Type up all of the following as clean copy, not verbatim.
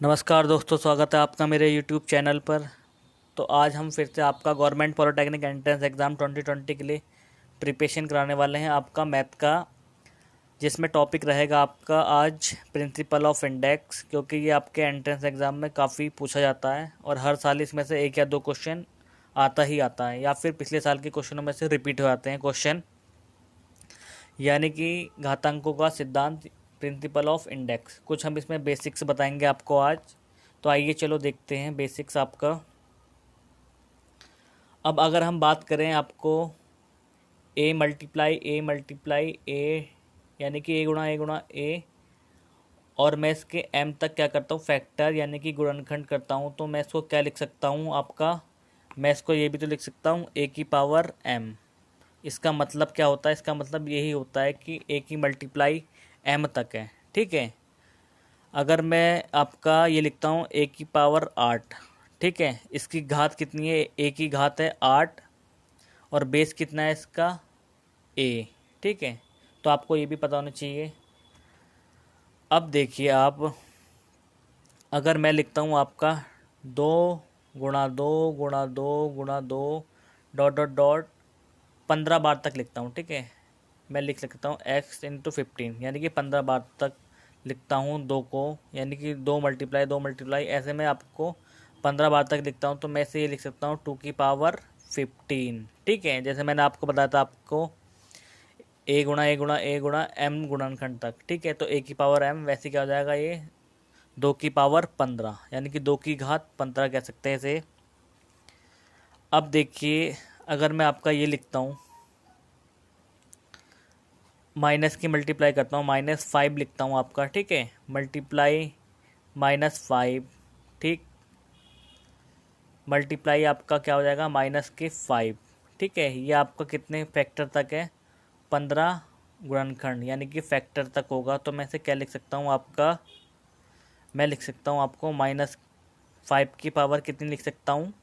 नमस्कार दोस्तों, स्वागत है आपका मेरे यूट्यूब चैनल पर। तो आज हम फिर से आपका गवर्नमेंट पॉलिटेक्निक एंट्रेंस एग्ज़ाम 2020 के लिए प्रिपरेशन कराने वाले हैं आपका मैथ का, जिसमें टॉपिक रहेगा आपका आज प्रिंसिपल ऑफ इंडेक्स, क्योंकि ये आपके एंट्रेंस एग्ज़ाम में काफ़ी पूछा जाता है और हर साल इसमें से एक या दो क्वेश्चन आता ही आता है, या फिर पिछले साल के क्वेश्चनों में से रिपीट हो जाते हैं क्वेश्चन, यानी कि घातांकों का सिद्धांत, प्रिंसिपल ऑफ इंडेक्स। कुछ हम इसमें बेसिक्स बताएंगे आपको आज। तो आइए चलो देखते हैं बेसिक्स आपका। अब अगर हम बात करें आपको ए मल्टीप्लाई ए, यानी कि ए गुणा ए, और मैं इसके एम तक क्या करता हूँ, फैक्टर यानी कि गुणनखंड करता हूँ, तो मैं इसको क्या लिख सकता हूँ आपका, मैं इसको ये भी तो लिख सकता हूँ ए की पावर एम। इसका मतलब क्या होता है, इसका मतलब यही होता है कि ए की मल्टीप्लाई एम तक है। ठीक है। अगर मैं आपका ये लिखता हूँ ए की पावर 8, ठीक है, इसकी घात कितनी है, ए की घात है 8 और बेस कितना है इसका, ए। ठीक है, तो आपको ये भी पता होना चाहिए। अब देखिए आप, अगर मैं लिखता हूँ आपका 2 गुणा 2 डॉट डॉट डॉट 15 बार तक लिखता हूँ, ठीक है, मैं लिख सकता हूँ x इंटू 15, यानी कि 15 बार तक लिखता हूँ दो को, यानी कि दो मल्टीप्लाई ऐसे मैं आपको 15 बार तक लिखता हूँ, तो मैं इसे ये लिख सकता हूँ 2 की पावर 15। ठीक है, जैसे मैंने आपको बताया था आपको ए गुणा एम गुणनखंड तक। ठीक है, तो ए की पावर एम, वैसे क्या हो जाएगा ये 2 की पावर 15, यानी कि 2 की घात 15 कह सकते हैं इसे। अब देखिए, अगर मैं आपका ये लिखता हूँ, माइनस की मल्टीप्लाई करता हूँ, -5 लिखता हूँ आपका, ठीक है, मल्टीप्लाई -5, ठीक, मल्टीप्लाई आपका क्या हो जाएगा -5। ठीक है, ये आपका कितने फैक्टर तक है, 15 गुणनखंड, यानी कि फैक्टर तक होगा। तो मैं इसे क्या लिख सकता हूँ आपका, मैं लिख सकता हूँ आपको -5 की पावर कितनी लिख सकता हूँ,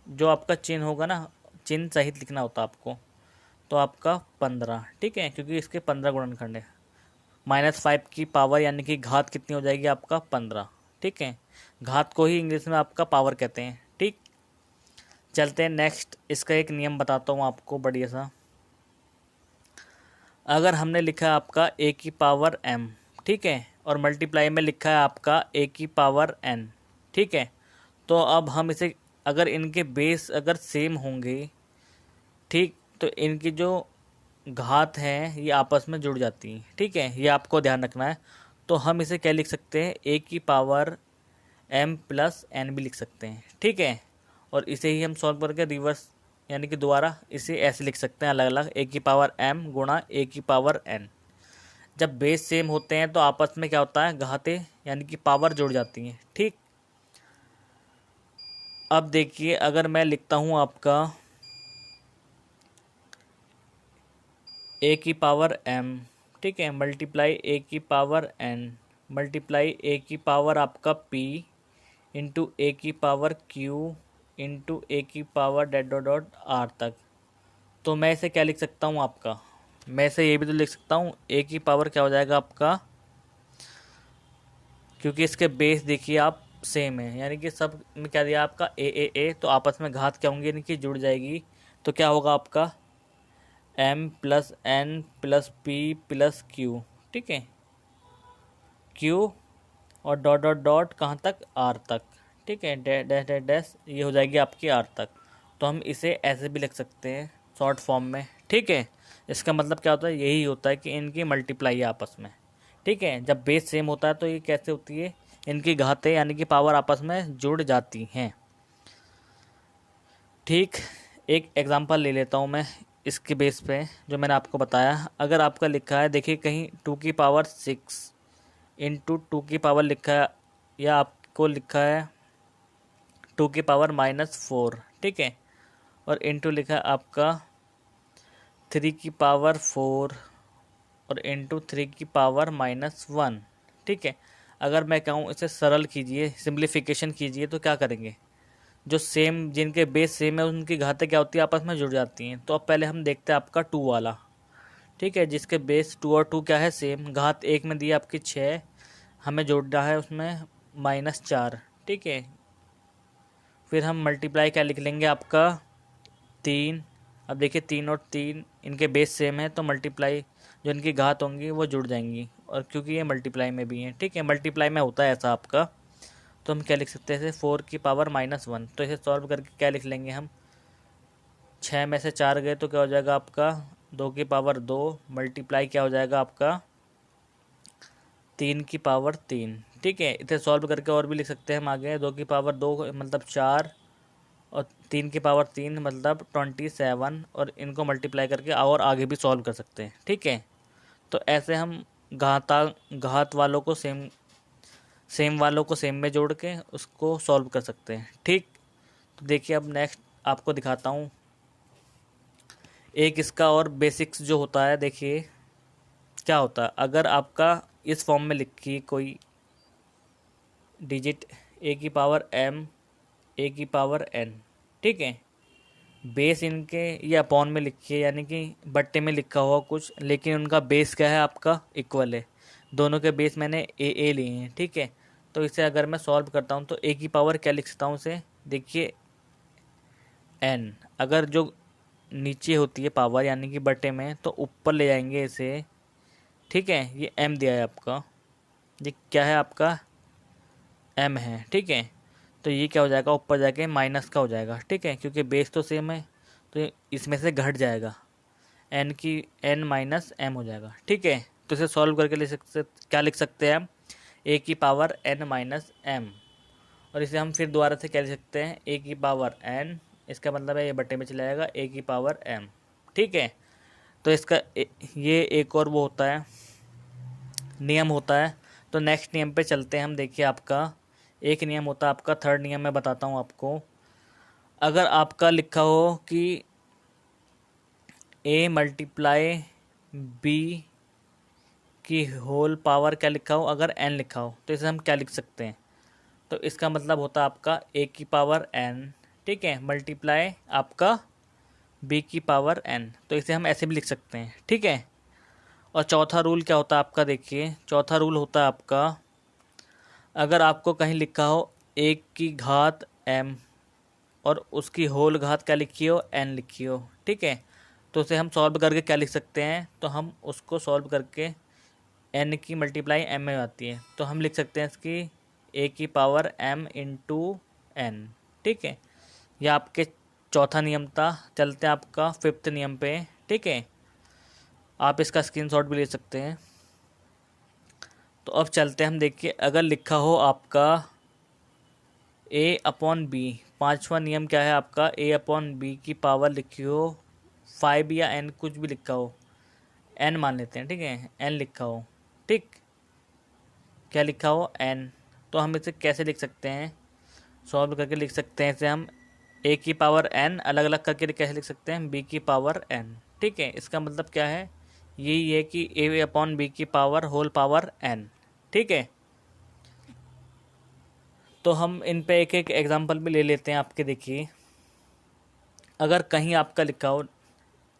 जो आपका चिन्ह होगा ना, चिन्ह सहित लिखना होता आपको, तो आपका 15। ठीक है, क्योंकि इसके 15 गुणनखंड है। -5 की पावर यानी कि घात कितनी हो जाएगी आपका 15। ठीक है, घात को ही इंग्लिश में आपका पावर कहते हैं। ठीक, चलते हैं नेक्स्ट। इसका एक नियम बताता हूँ आपको बढ़िया सा। अगर हमने लिखा है आपका ए की पावर एम, ठीक है, और मल्टीप्लाई में लिखा है आपका ए की पावर एन, ठीक है, तो अब हम इसे, अगर इनके बेस अगर सेम होंगे, ठीक, तो इनकी जो घात हैं ये आपस में जुड़ जाती हैं। ठीक है, ये आपको ध्यान रखना है। तो हम इसे क्या लिख सकते हैं, ए की पावर एम प्लस एन भी लिख सकते हैं। ठीक है, और इसे ही हम सॉल्व करके रिवर्स, यानी कि दोबारा इसे ऐसे लिख सकते हैं अलग अलग, ए की पावर एम गुणा ए की पावर एन। जब बेस सेम होते हैं तो आपस में क्या होता है, घातें यानी कि पावर जुड़ जाती हैं। ठीक, अब देखिए, अगर मैं लिखता हूँ आपका ए की पावर एम, ठीक है, मल्टीप्लाई ए की पावर एन, मल्टीप्लाई ए की पावर आपका पी इंटू ए की पावर क्यू इंटू ए की power that dot dot are तक। तो मैं इसे क्या लिख सकता हूँ आपका, मैं इसे ये भी तो लिख सकता हूँ, ए की पावर क्या हो जाएगा आपका, क्योंकि इसके बेस देखिए आप सेम है, यानी कि सब में क्या दिया आपका ए, तो आपस में घात क्या होंगी, यानी कि जुड़ जाएगी। तो क्या होगा आपका M plus N plus P plus Q, ठीक है, क्यू और डॉट डॉट डॉट कहाँ तक, आर तक। ठीक है, डैश डैश डैश डैश, ये हो जाएगी आपकी आर तक। तो हम इसे ऐसे भी लिख सकते हैं शॉर्ट फॉर्म में। ठीक है, इसका मतलब क्या होता है, यही होता है कि इनकी मल्टीप्लाई है आपस में। ठीक है, जब बेस सेम होता है तो ये कैसे होती है, इनकी घातें यानी कि पावर आपस में जुड़ जाती हैं। ठीक, एक एग्जांपल ले लेता हूँ मैं इसके बेस पे, जो मैंने आपको बताया। अगर आपका लिखा है, देखिए कहीं 2 की पावर 6 इंटू 2 की पावर लिखा है, या आपको लिखा है 2 की पावर -4, ठीक है, और इंटू लिखा है आपका 3 की पावर 4 और इंटू 3 की पावर -1। ठीक है, अगर मैं कहूँ इसे सरल कीजिए, सिंप्लीफिकेशन कीजिए, तो क्या करेंगे, जो सेम, जिनके बेस सेम है उनकी घातें क्या होती है, आपस में जुड़ जाती हैं। तो अब पहले हम देखते हैं आपका 2 वाला। ठीक है, जिसके बेस 2 और 2 क्या है, सेम, घात एक में दी आपकी 6, हमें जोड़ना है उसमें -4, ठीक है। फिर हम मल्टीप्लाई क्या लिख लेंगे आपका 3। अब देखिए 3 और 3 इनके बेस सेम है, तो मल्टीप्लाई जो इनकी घात होंगी वो जुड़ जाएंगी, और क्योंकि ये मल्टीप्लाई में भी हैं, ठीक है, मल्टीप्लाई में होता है ऐसा आपका। तो हम क्या लिख सकते हैं इसे 4 की पावर -1। तो इसे सॉल्व करके क्या लिख लेंगे हम, 6 में से 4 गए तो क्या हो जाएगा आपका 2 की पावर 2 मल्टीप्लाई क्या हो जाएगा आपका 3 की पावर 3, ठीक है। इसे सॉल्व करके और भी लिख सकते हैं हम आगे, 2 की पावर 2 मतलब 4 और 3 की पावर 3 मतलब 27, और इनको मल्टीप्लाई करके और आगे भी सॉल्व कर सकते हैं, ठीक है। तो ऐसे हम घात वालों को सेम वालों को सेम में जोड़ के उसको सॉल्व कर सकते हैं, ठीक। तो देखिए अब नेक्स्ट आपको दिखाता हूँ एक इसका और बेसिक्स जो होता है। देखिए क्या होता है, अगर आपका इस फॉर्म में लिखी कोई डिजिट ए की पावर m ए की पावर n, ठीक है, बेस इनके ये अपॉन में लिखिए, यानी कि बट्टे में लिखा हुआ कुछ, लेकिन उनका बेस क्या है आपका इक्वल है। दोनों के बेस मैंने ए लिए हैं, ठीक है। तो इसे अगर मैं सॉल्व करता हूँ तो ए की पावर क्या लिख सकता हूँ उसे, देखिए n। अगर जो नीचे होती है पावर यानी कि बट्टे में, तो ऊपर ले जाएंगे इसे, ठीक है। ये m दिया है आपका, ये क्या है आपका m है, ठीक है। तो ये क्या हो जाएगा ऊपर जाके माइनस का हो जाएगा, ठीक है, क्योंकि बेस तो सेम है, तो इसमें से घट जाएगा n माइनस m हो जाएगा, ठीक है। तो इसे सॉल्व करके क्या लिख सकते हैं हम, a की पावर n माइनस m, और इसे हम फिर दोबारा से क्या लिख सकते हैं a की पावर n, इसका मतलब है ये बट्टे में चला जाएगा a की पावर m, ठीक है। तो इसका ये एक और वो होता है नियम होता है। तो नेक्स्ट नियम पे चलते हैं हम। देखिए आपका एक नियम होता है आपका, थर्ड नियम मैं बताता हूँ आपको। अगर आपका लिखा हो कि a मल्टीप्लाई b की होल पावर क्या लिखा हो, अगर n लिखा हो, तो इसे हम क्या लिख सकते हैं, तो इसका मतलब होता है आपका a की पावर n, ठीक है, मल्टीप्लाई आपका b की पावर n। तो इसे हम ऐसे भी लिख सकते हैं, ठीक है। और चौथा रूल क्या होता है आपका, देखिए चौथा रूल होता है आपका, अगर आपको कहीं लिखा हो एक की घात m और उसकी होल घात क्या लिखी हो n लिखी हो, ठीक है, तो उसे हम सॉल्व करके क्या लिख सकते हैं, तो हम उसको सॉल्व करके n की मल्टीप्लाई m में आती है, तो हम लिख सकते हैं इसकी a की पावर m इंटू n, ठीक है। यह आपके चौथा नियम था। चलते हैं आपका फिफ्थ नियम पे, ठीक है, आप इसका स्क्रीनशॉट भी ले सकते हैं। तो अब चलते हैं हम, देखिए अगर लिखा हो आपका a अपॉन बी, पांचवा नियम क्या है आपका, a अपॉन बी की पावर लिखी हो 5 या n कुछ भी लिखा हो, n मान लेते हैं, ठीक है, n लिखा हो, ठीक, क्या लिखा हो n। तो हम इसे कैसे लिख सकते हैं, सॉल्व करके लिख सकते हैं इसे हम a की पावर n अलग अलग करके कैसे लिख सकते हैं b की पावर n, ठीक है। इसका मतलब क्या है, यही है कि a अपॉन बी की पावर होल पावर n, ठीक है। तो हम इन पे एक एक एग्जांपल भी ले लेते हैं आपके। देखिए अगर कहीं आपका लिखा हो,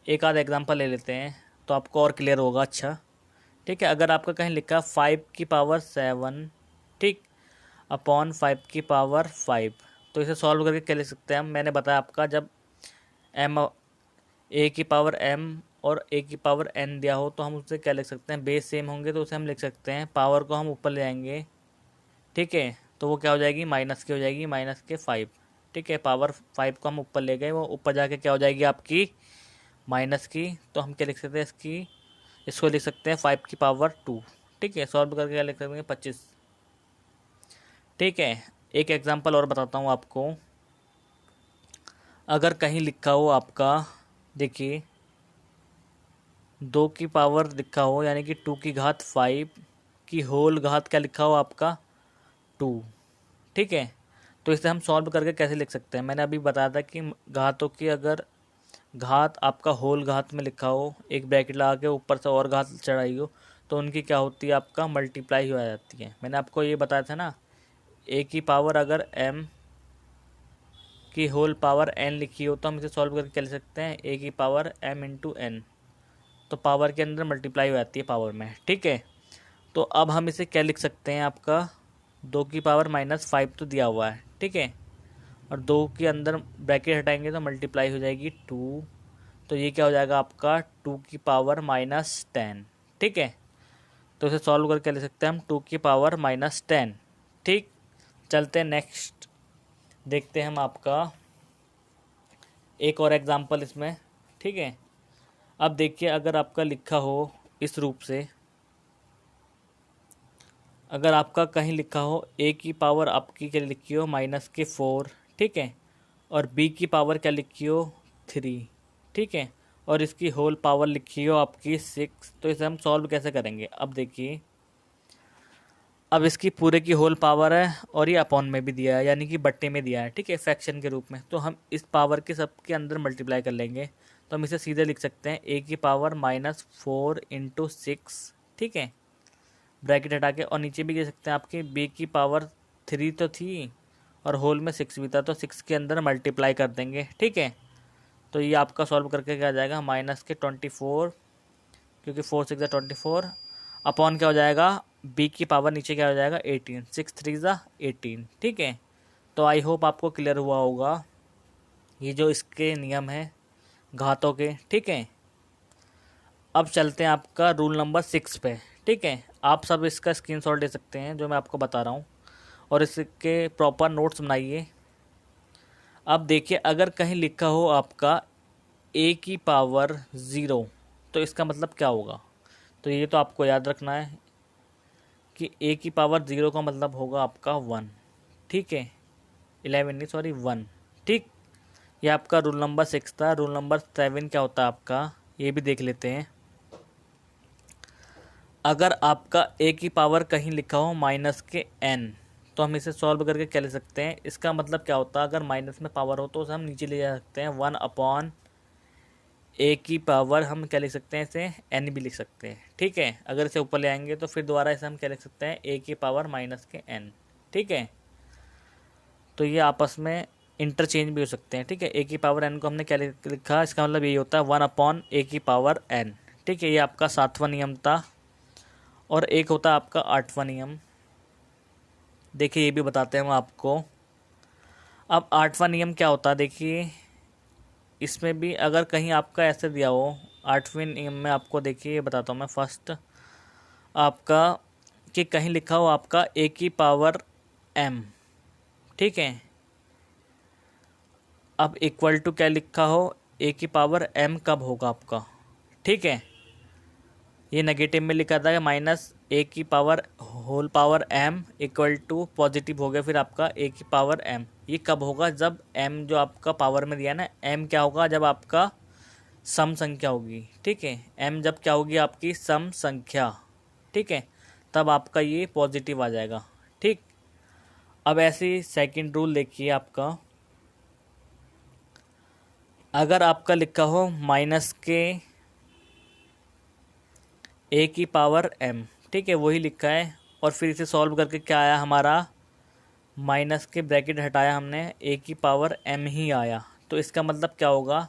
एक आध एग्जांपल ले लेते हैं तो आपको और क्लियर होगा अच्छा, ठीक है। अगर आपका कहीं लिखा 5 की पावर 7, ठीक, अपॉन 5 की पावर 5, तो इसे सॉल्व करके क्या लिख सकते हैं हम, मैंने बताया आपका जब m a की पावर m और a की पावर n दिया हो तो हम उससे क्या लिख सकते हैं, बेस सेम होंगे तो उसे हम लिख सकते हैं, पावर को हम ऊपर ले आएंगे, ठीक है, तो वो क्या हो जाएगी माइनस की हो जाएगी, माइनस के 5, ठीक है। पावर 5 को हम ऊपर ले गए, वो ऊपर जाके क्या हो जाएगी आपकी माइनस की, तो हम क्या लिख सकते हैं इसको लिख सकते हैं 5 की पावर 2, ठीक है। सॉल्व करके क्या लिख सकते हैं 25, ठीक है। एक एग्जांपल और बताता हूँ आपको। अगर कहीं लिखा हो आपका, देखिए 2 की पावर लिखा हो यानी कि 2 की घात 5 की होल घात क्या लिखा हो आपका 2, ठीक है। तो इसे हम सॉल्व करके कैसे लिख सकते हैं, मैंने अभी बताया था कि घातों की अगर घात आपका होल घात में लिखा हो, एक ब्रैकेट लगा के ऊपर से और घात चढ़ाई हो, तो उनकी क्या होती है आपका मल्टीप्लाई हो जाती है। मैंने आपको ये बताया था ना, a की पावर अगर m की होल पावर n लिखी हो तो हम इसे सॉल्व करके क्या लिख सकते हैं, a की पावर m इंटू n, तो पावर के अंदर मल्टीप्लाई हो जाती है पावर में, ठीक है। तो अब हम इसे क्या लिख सकते हैं, आपका 2 की पावर -5 तो दिया हुआ है, ठीक है, और 2 के अंदर ब्रैकेट हटाएंगे तो मल्टीप्लाई हो जाएगी 2, तो ये क्या हो जाएगा आपका 2 की पावर -10, ठीक है। तो इसे सॉल्व करके ले सकते हैं हम 2 की पावर -10, ठीक। चलते हैं नेक्स्ट, देखते हैं हम आपका एक और एग्जांपल इसमें, ठीक है। अब देखिए, अगर आपका लिखा हो इस रूप से, अगर आपका कहीं लिखा हो a की पावर आपकी क्या लिखी हो -4, ठीक है, और b की पावर क्या लिखी हो 3, ठीक है, और इसकी होल पावर लिखी हो आपकी 6, तो इसे हम सॉल्व कैसे करेंगे। अब देखिए, अब इसकी पूरे की होल पावर है और ये अपॉन में भी दिया है, यानी कि बट्टे में दिया है, ठीक है, फ्रैक्शन के रूप में, तो हम इस पावर के सबके अंदर मल्टीप्लाई कर लेंगे, तो हम इसे सीधे लिख सकते हैं a की पावर -4 × 6, ठीक है, ब्रैकेट हटा के, और नीचे भी लिख सकते हैं आपके b की पावर 3 तो थी और होल में 6 भी था, तो 6 के अंदर मल्टीप्लाई कर देंगे, ठीक है। तो ये आपका सॉल्व करके क्या आ जाएगा -24, क्योंकि 4 6 24, अपॉन क्या हो जाएगा b की पावर नीचे क्या हो जाएगा 18, 6 3 18, ठीक है। तो आई होप आपको क्लियर हुआ होगा ये जो इसके नियम हैं घातों के, ठीक है। अब चलते हैं आपका रूल नंबर 6 पे, ठीक है। आप सब इसका स्क्रीनशॉट ले सकते हैं जो मैं आपको बता रहा हूँ, और इसके प्रॉपर नोट्स बनाइए। अब देखिए, अगर कहीं लिखा हो आपका a की पावर 0, तो इसका मतलब क्या होगा, तो ये तो आपको याद रखना है कि a की पावर 0 का मतलब होगा आपका 1, ठीक है, 11 नहीं सॉरी 1, ठीक। ये आपका रूल नंबर 6 था। रूल नंबर 7 क्या होता है आपका, ये भी देख लेते हैं। अगर आपका a की पावर कहीं लिखा हो -n, तो हम इसे सॉल्व करके क्या ले सकते हैं, इसका मतलब क्या होता है, अगर माइनस में पावर हो तो उसे हम नीचे ले जा सकते हैं, 1/a की पावर हम क्या लिख सकते हैं, इसे n भी लिख सकते हैं, ठीक है। अगर इसे ऊपर ले आएंगे तो फिर दोबारा इसे हम क्या लिख सकते हैं, a की पावर -n, ठीक है। तो ये आपस में इंटरचेंज भी हो सकते हैं, ठीक है। a की पावर n को हमने क्या लिखा, इसका मतलब यही होता है 1/a की पावर n, ठीक है। ये आपका 7वां नियम था, और एक होता है आपका 8वां नियम। देखिए, ये भी बताते हैं हम आपको। अब 8वां नियम क्या होता है, देखिए इसमें भी अगर कहीं आपका ऐसे दिया हो 8वें नियम में, आपको देखिए ये बताता हूँ मैं फर्स्ट आपका, कि कहीं लिखा हो आपका a की पावर m, ठीक है। अब इक्वल टू क्या लिखा हो, a की पावर m कब होगा आपका, ठीक है। ये नेगेटिव में लिखा था -a की power whole power m equal to positive हो गया, फिर आपका a की पावर m। ये कब होगा, जब m जो आपका पावर में दिया ना, m क्या होगा, जब आपका सम संख्या होगी, ठीक है। m जब क्या होगी आपकी सम संख्या, ठीक है, तब आपका ये पॉजिटिव आ जाएगा, ठीक। अब ऐसे ही सेकेंड रूल देखिए आपका, अगर आपका लिखा हो -a की पावर m, ठीक है, वही लिखा है, और फिर इसे सॉल्व करके क्या आया हमारा, माइनस के ब्रैकेट हटाया हमने, a की पावर m ही आया। तो इसका मतलब क्या होगा,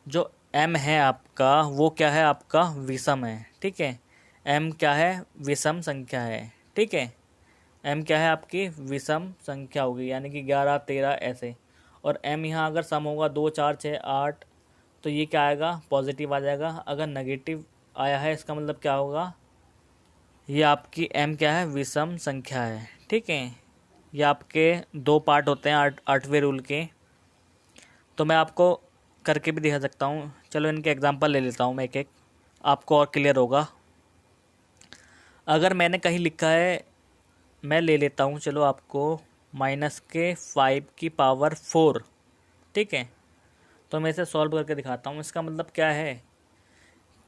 जो m है आपका वो क्या है, आपका विषम है, ठीक है। m क्या है, विषम संख्या है, ठीक है। m क्या है आपकी विषम संख्या होगी, यानी कि 11 13 ऐसे, और m यहाँ अगर सम होगा 2 4 6 8, तो ये क्या आएगा, पॉजिटिव आ जाएगा। अगर नेगेटिव आया है, इसका मतलब क्या होगा, ये आपकी m क्या है, विषम संख्या है, ठीक है। ये आपके 2 पार्ट होते हैं 8वें रूल के, तो मैं आपको करके भी दिखा सकता हूँ। चलो इनके एग्जांपल ले लेता हूँ मैं एक एक, आपको और क्लियर होगा। अगर मैंने कहीं लिखा है, मैं ले लेता हूँ चलो आपको -5 की पावर 4, ठीक है, तो मैं इसे सॉल्व करके दिखाता हूँ। इसका मतलब क्या है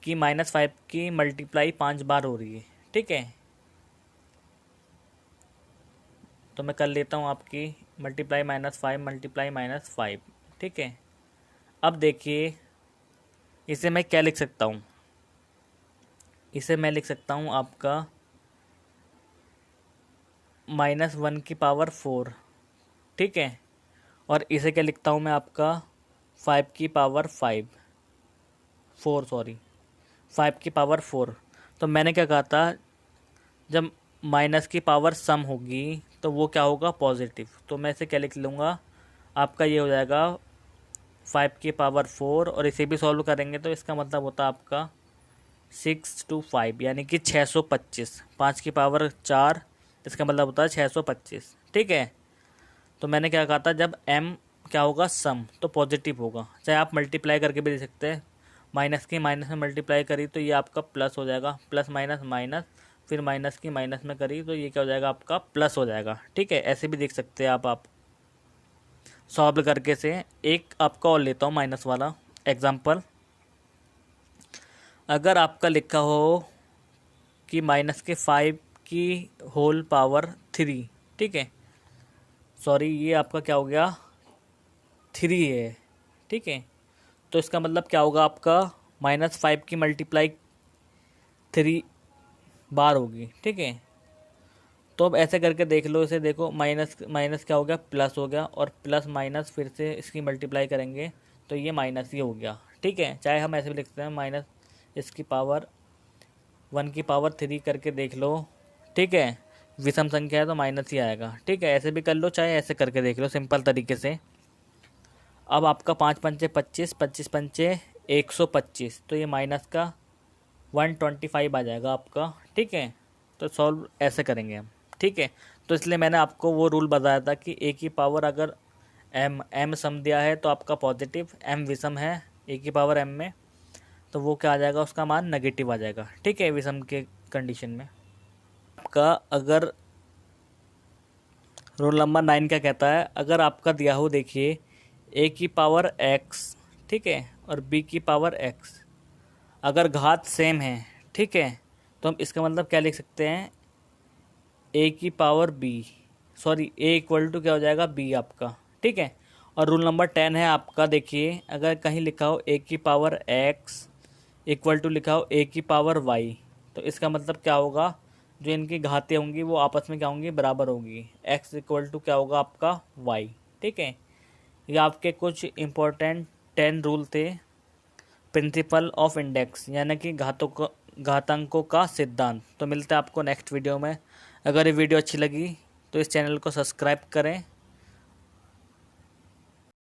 कि -5 की मल्टीप्लाई 5 बार हो रही है, ठीक है। तो मैं कर लेता हूँ आपकी मल्टीप्लाई -5 मल्टीप्लाई -5, ठीक है। अब देखिए, इसे मैं क्या लिख सकता हूँ, इसे मैं लिख सकता हूँ आपका -1 की पावर 4, ठीक है, और इसे क्या लिखता हूँ मैं आपका 5 की पावर 5 की पावर 4। तो मैंने क्या कहा था, जब माइनस की पावर सम होगी तो वो क्या होगा, पॉजिटिव। तो मैं इसे क्या लिख लूँगा, आपका ये हो जाएगा 5⁴ और इसे भी सॉल्व करेंगे तो इसका मतलब होता है आपका 6 to 5 यानी कि 625। 5⁴ इसका मतलब होता है 625। ठीक है, तो मैंने क्या कहा था, जब m क्या होगा, सम, तो पॉजिटिव होगा। चाहे आप मल्टीप्लाई करके भी दे सकते हैं, माइनस की माइनस में मल्टीप्लाई करी तो ये आपका प्लस हो जाएगा, प्लस माइनस माइनस, फिर माइनस की माइनस में करी तो ये क्या हो जाएगा, आपका प्लस हो जाएगा। ठीक है, ऐसे भी देख सकते हैं आप सॉल्व करके से। एक आपका और लेता हूँ माइनस वाला एग्जाम्पल। अगर आपका लिखा हो कि -5⁵, ठीक है, सॉरी ये आपका क्या हो गया, 3 है। ठीक है, तो इसका मतलब क्या होगा, आपका -5 की मल्टीप्लाई 3 बार होगी। ठीक है, तो अब ऐसे करके देख लो इसे, देखो माइनस माइनस क्या हो गया, प्लस हो गया, और प्लस माइनस फिर से इसकी मल्टीप्लाई करेंगे तो ये माइनस ही हो गया। ठीक है, चाहे हम ऐसे भी लिखते हैं माइनस इसकी पावर 1⁻³ करके देख लो। ठीक है, विषम संख्या है तो माइनस ही आएगा। ठीक है, ऐसे भी कर लो, चाहे ऐसे करके देख लो, सिंपल तरीके से। अब आपका 5×5 = 25, 25×5 = 125, तो ये माइनस का 125 आ जाएगा आपका। ठीक है, तो सॉल्व ऐसे करेंगे हम। ठीक है, तो इसलिए मैंने आपको वो रूल बताया था कि ए की पावर अगर m सम दिया है तो आपका पॉजिटिव, m विषम है ए की पावर m में, तो वो क्या आ जाएगा, उसका मान नेगेटिव आ जाएगा। ठीक है, विषम के कंडीशन में। आपका अगर रोल नंबर 9 क्या कहता है, अगर आपका दिया हो, देखिए ए की पावर x, ठीक है, और b की पावर x, अगर घात सेम है, ठीक है, तो हम इसका मतलब क्या लिख सकते हैं, ए की power b, sorry A equal to क्या हो जाएगा, b आपका। ठीक है, और रूल नंबर 10 है आपका, देखिए अगर कहीं लिखा हो ए की पावर x इक्वल टू लिखा हो ए की पावर y, तो इसका मतलब क्या होगा, जो इनकी घातें होंगी वो आपस में क्या होंगी, बराबर होगी। x इक्वल टू क्या होगा, आपका y। ठीक है, ये आपके कुछ इम्पोर्टेंट 10 रूल थे प्रिंसिपल ऑफ इंडेक्स, यानी कि घातांकों का सिद्धांत। तो मिलते हैं आपको नेक्स्ट वीडियो में। अगर ये वीडियो अच्छी लगी तो इस चैनल को सब्सक्राइब करें